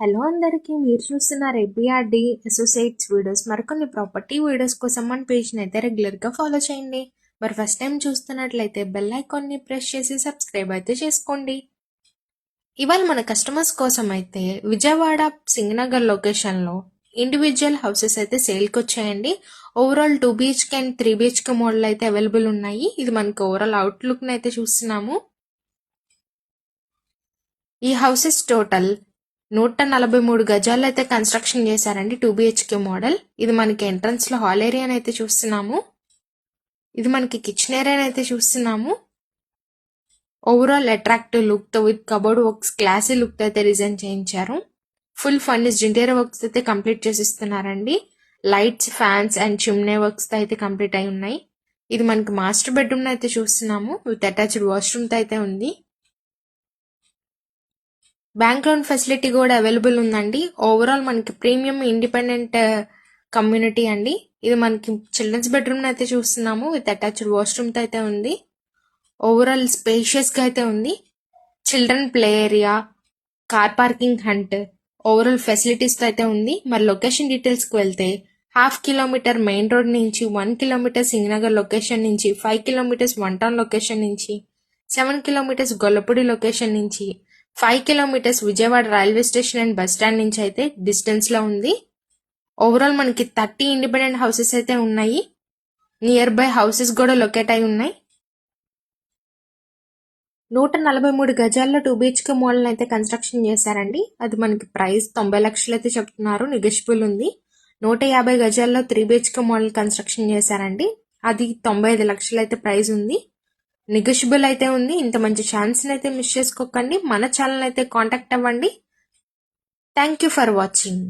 Hello అందరికీ, మీరు చూస్తున్నారు ఏపీఆర్డి అసోసియేట్స్ వీడియోస్. మరికొన్ని ప్రాపర్టీ వీడియోస్ కోసం మన పేజ్ని అయితే రెగ్యులర్గా ఫాలో చేయండి. మరి ఫస్ట్ టైం చూస్తున్నట్లయితే బెల్ ఐకాన్ని ప్రెస్ చేసి సబ్స్క్రైబ్ అయితే చేసుకోండి. ఇవాళ మన కస్టమర్స్ కోసం అయితే విజయవాడ సింగనగర్ లొకేషన్లో ఇండివిజువల్ హౌసెస్ అయితే సేల్కి వచ్చాయండి. Overall 2 BHK and 3 BHK model అయితే అవైలబుల్ ఉన్నాయి. ఇది మనకి ఓవరాల్ అవుట్లుక్ని అయితే చూస్తున్నాము. ఈ హౌసెస్ టోటల్ 143 గజాల్లో అయితే కన్స్ట్రక్షన్ చేశారండి. 2 BHK మోడల్. ఇది మనకి ఎంట్రన్స్ లో హాల్ ఏరియాని అయితే చూస్తున్నాము. ఇది మనకి కిచెన్ ఏరియాని అయితే చూస్తున్నాము. ఓవరాల్ అట్రాక్టివ్ లుక్ తో with cupboard works, classy look తో అయితే డిజైన్ చేయించారు. ఫుల్ ఫర్నిష్డ్ ఇంటీరియర్ వర్క్స్ అయితే కంప్లీట్ చేసిస్తున్నారండి. Lights, fans and chimney works తో అయితే కంప్లీట్ అయి ఉన్నాయి. ఇది మనకి మాస్టర్ బెడ్రూమ్ అయితే చూస్తున్నాము. విత్ అటాచ్డ్ వాష్రూమ్ తో అయితే ఉంది. బ్యాంక్ లోన్ ఫెసిలిటీ కూడా అవైలబుల్ ఉందండి. ఓవరాల్ మనకి ప్రీమియం ఇండిపెండెంట్ కమ్యూనిటీ అండి. ఇది మనకి చిల్డ్రన్స్ బెడ్రూమ్ అయితే చూస్తున్నాము. విత్ అటాచ్డ్ వాష్రూమ్ తో అయితే ఉంది. ఓవరాల్ స్పేషియస్ గా అయితే ఉంది. Children play area, car parking hunt, overall facilities తో అయితే ఉంది. మరి లొకేషన్ డీటెయిల్స్ కి వెళ్తే 1/2 కిలోమీటర్ మెయిన్ రోడ్ నుంచి, 1 కిలోమీటర్ సింగనగర్ లొకేషన్ నుంచి, 5 కిలోమీటర్స్ వన్ టౌన్ లొకేషన్ నుంచి, 7 కిలోమీటర్స్ గొల్లపూడి లొకేషన్ నుంచి, 5 kilometres Vijayawada railway station and bus stand నుంచి అయితే డిస్టెన్స్ లో ఉంది. ఓవరాల్ మనకి 30 ఇండిపెండెంట్ హౌసెస్ అయితే ఉన్నాయి. నియర్ బై హౌసెస్ కూడా లొకేట్ అయి ఉన్నాయి. 143 గజాల్లో 2 BHK మోడల్ అయితే కన్స్ట్రక్షన్ చేశారండి. అది మనకి ప్రైస్ 90 లక్షలు అయితే చెప్తున్నారు. నెగోషియబుల్ ఉంది. 150 గజాల్లో 3 BHK మోడల్ కన్స్ట్రక్షన్ చేశారండి. అది 95 లక్షలు అయితే ప్రైస్ ఉంది. నెగోషియబుల్ అయితే ఉంది. ఇంత మంచి ఛాన్స్ అయితే మిస్ చేసుకోకండి. మన ఛానల్ అయితే కాంటాక్ట్ అవ్వండి. Thank you for watching.